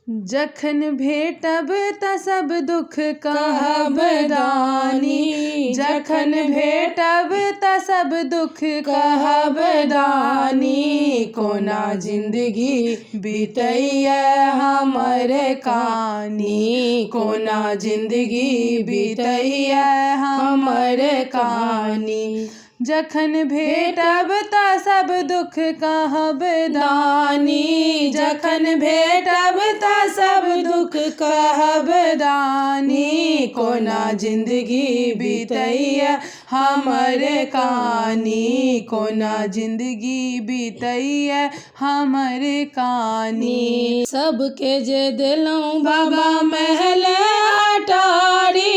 जखन भेटब त सब दुख कहब दानी, जखन भेटब त सब दुख कहब दानी। कोना जिंदगी बीतैया हमर कानी, कोना जिंदगी बीतैया हमर कानी। जखन भेटब त सब दुख कहब दानी, जखन भेटब त सब दुख कहब दानी। कोना जिंदगी बीतैया हमर कानी, कोना जिंदगी बीतैया हमर कानी। सबके जे देलौं बाबा महल अटारी,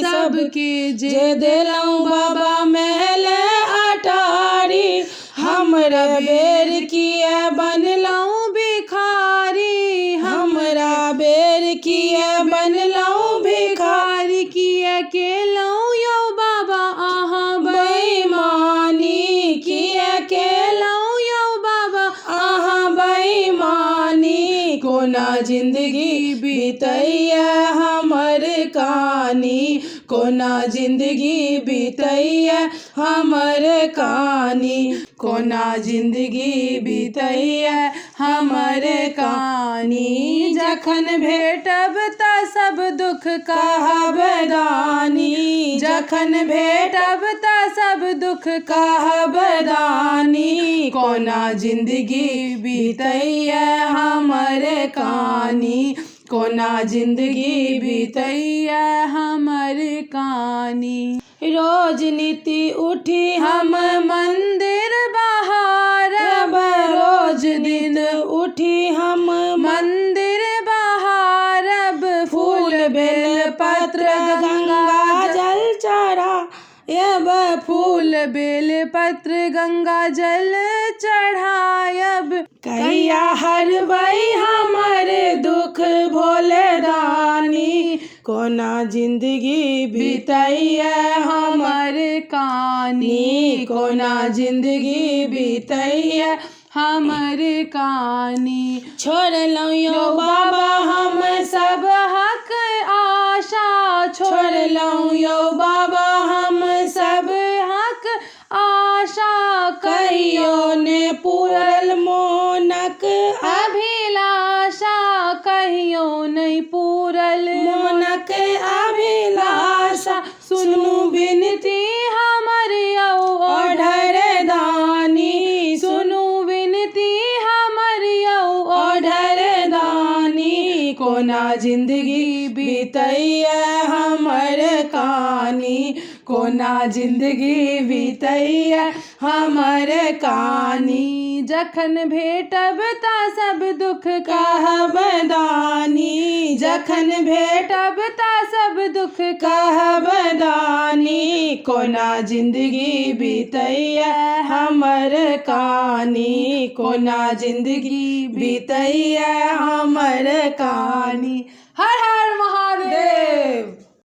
सबके जे देलौं बाबा महल अटारी। हमरा बेर किया बनलौं भिखारी, हमरा बेर किया बनलौं भिखारी। किया केलौं यौ बाबा अहाँ बेईमानी, किया केलौं यौ बाबा अहाँ बेईमानी। कोना जिंदगी बीतैया हमर कानी, कोना जिंदगी बीतैया हमर कानी। कोना जिंदगी बीतैया हमर कानी। जखन भेटब त सब दुख कहब दानी, जखन भेटब त सब दुख कहब दानी। कोना जिंदगी बीतैया हमर कानी, कोना जिंदगी बीतैया हमर कानी। रोज नीति उठी हम मंदिर बहारब, रोज दिन उठी हम मंदिर बहारब। फूल बेल पत्र गंगा जल चढ़ायब, फूल बेल पत्र गंगा जल चढ़ायब। कहिया हरबै हमर दुख भोले दानी, कोना जिंदगी बीतैया हमर कानी, कोना जिंदगी बीतैया हमर कानी। छोड़लौं यौ बाबा हम सब हक आशा, छोड़लौं यौ बाबा हम सब हक आशा। कहियो ने पूरल मोनक अभिलाषा, कहियो नहीं पूरल मोनक अभिलाषा। सुनू विनती हमर यौ ओढ़र दानी, सुनू विनती हमर यौ ओढ़र दानी। कोना जिंदगी बीतैया हमर कानी, कोना जिंदगी बीतैया हमर कानी। जखन भेटब त सब दुख कहब दानी, जखन भेटब त सब दुख कहब दानी। कोना जिंदगी बीतैया हमर कानी, कोना जिंदगी बीतैया हमर कानी। हर हर महादेव।